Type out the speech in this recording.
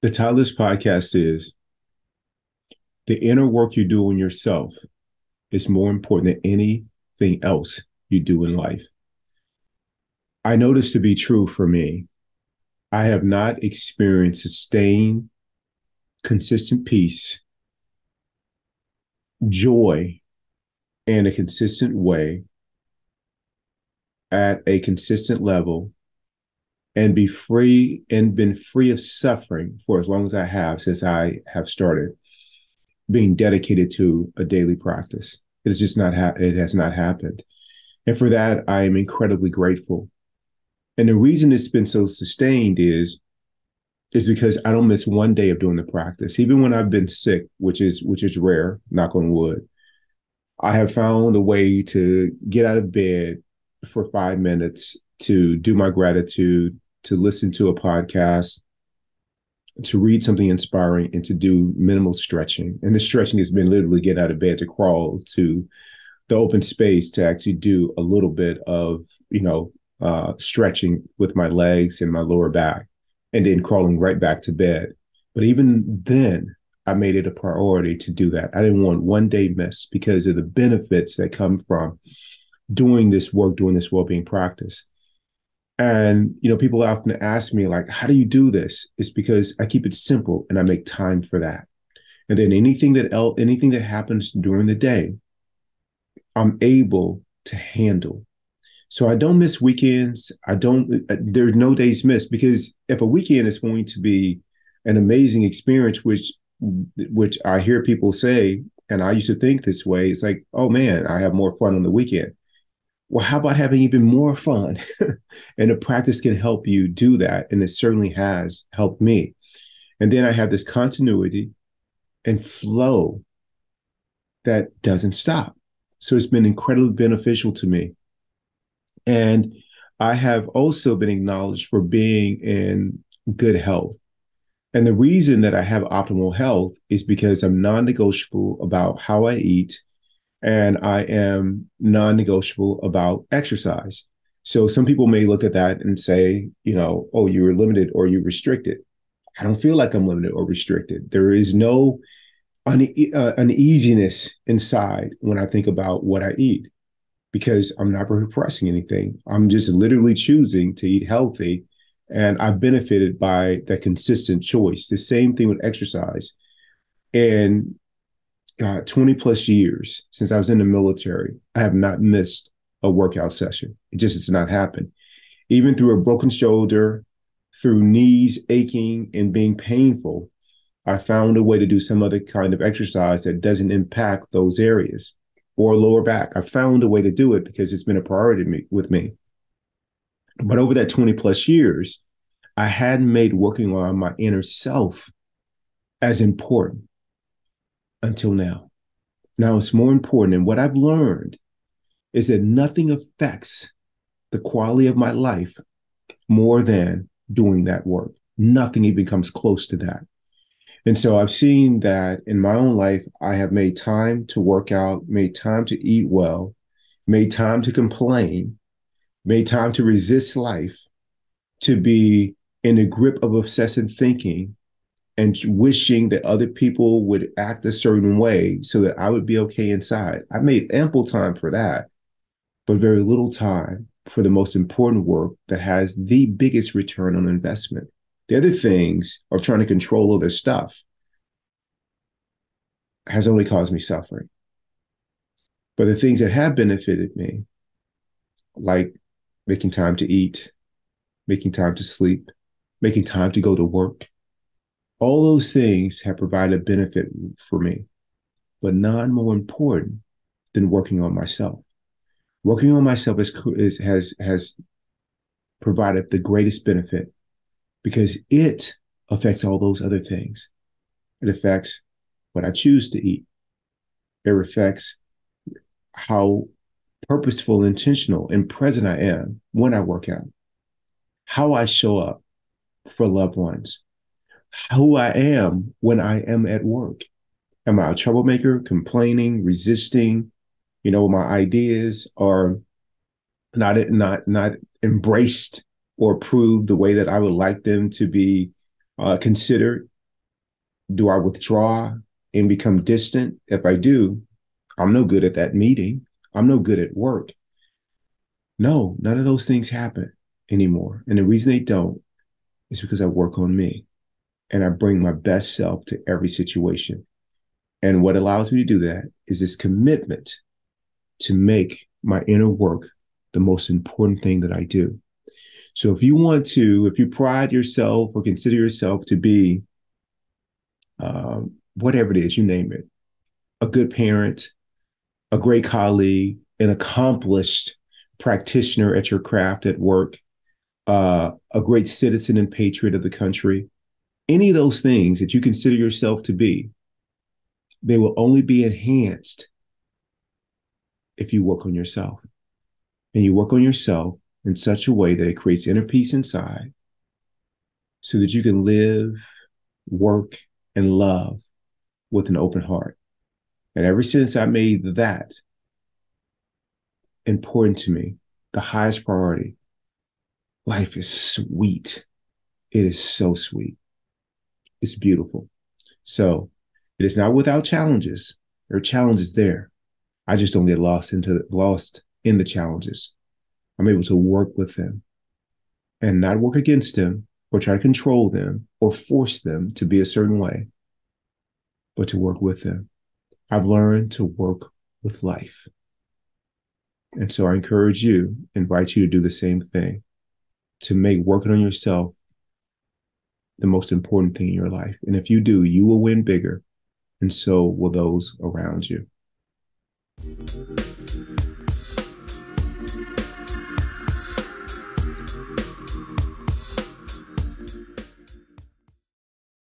The title of this podcast is The Inner Work You Do on Yourself is More Important Than Anything Else You Do in Life. I know this to be true for me. I have not experienced sustained, consistent peace, joy in a consistent way at a consistent level and be free and been free of suffering for as long as I have since I have started being dedicated to a daily practice. It has just not it has not happened. And for that, I am incredibly grateful. And the reason it's been so sustained is because I don't miss one day of doing the practice. Even when I've been sick, which is rare, knock on wood, I have found a way to get out of bed for 5 minutes, to do my gratitude, to listen to a podcast, to read something inspiring, and to do minimal stretching. And the stretching has been literally get out of bed to crawl to the open space to actually do a little bit of, stretching with my legs and my lower back, and then crawling right back to bed. But even then, I made it a priority to do that. I didn't want one day missed because of the benefits that come from doing this work, doing this well-being practice. And, people often ask me, like, how do you do this? It's because I keep it simple and I make time for that. And then anything that happens during the day, I'm able to handle. So I don't miss weekends. There's no days missed, because if a weekend is going to be an amazing experience, which I hear people say, and I used to think this way, it's like, oh man, I have more fun on the weekend. Well, how about having even more fun? And the practice can help you do that. And it certainly has helped me. And then I have this continuity and flow that doesn't stop. So it's been incredibly beneficial to me. And I have also been acknowledged for being in good health. And the reason that I have optimal health is because I'm non-negotiable about how I eat, and I am non-negotiable about exercise. So some people may look at that and say, oh, you're limited or you're restricted. I don't feel like I'm limited or restricted. There is no uneasiness inside when I think about what I eat, because I'm not repressing anything. I'm just literally choosing to eat healthy. And I've benefited by that consistent choice. The same thing with exercise. And 20 plus years since I was in the military, I have not missed a workout session. It just has not happened. Even through a broken shoulder, through knees aching and being painful, I found a way to do some other kind of exercise that doesn't impact those areas, or lower back. I found a way to do it because it's been a priority with me. But over that 20 plus years, I hadn't made working on my inner self as important until now. Now it's more important. And what I've learned is that nothing affects the quality of my life more than doing that work. Nothing even comes close to that. And so I've seen that in my own life. I have made time to work out, made time to eat well, made time to complain, made time to resist life, to be in the grip of obsessive thinking and wishing that other people would act a certain way so that I would be okay inside. I made ample time for that, but very little time for the most important work that has the biggest return on investment. The other things of trying to control other stuff has only caused me suffering. But the things that have benefited me, like making time to eat, making time to sleep, making time to go to work, all those things have provided benefit for me, but none more important than working on myself. Working on myself has provided the greatest benefit because it affects all those other things. It affects what I choose to eat. It affects how purposeful, intentional, and present I am when I work out, how I show up for loved ones, who I am when I am at work. Am I a troublemaker, complaining, resisting? My ideas are not embraced or approved the way that I would like them to be considered. Do I withdraw and become distant? If I do, I'm no good at that meeting. I'm no good at work. No, none of those things happen anymore. And the reason they don't is because I work on me and I bring my best self to every situation. And what allows me to do that is this commitment to make my inner work the most important thing that I do. So if you pride yourself or consider yourself to be whatever it is, you name it, a good parent, a great colleague, an accomplished practitioner at your craft at work, a great citizen and patriot of the country, any of those things that you consider yourself to be, they will only be enhanced if you work on yourself. And you work on yourself in such a way that it creates inner peace inside so that you can live, work, and love with an open heart. And ever since I made that important to me, the highest priority, life is sweet. It is so sweet. It's beautiful. So it is not without challenges. There are challenges there. I just don't get lost in the challenges. I'm able to work with them and not work against them or try to control them or force them to be a certain way, but to work with them. I've learned to work with life. And so I invite you to do the same thing, to make working on yourself the most important thing in your life. And if you do, you will win bigger, and so will those around you.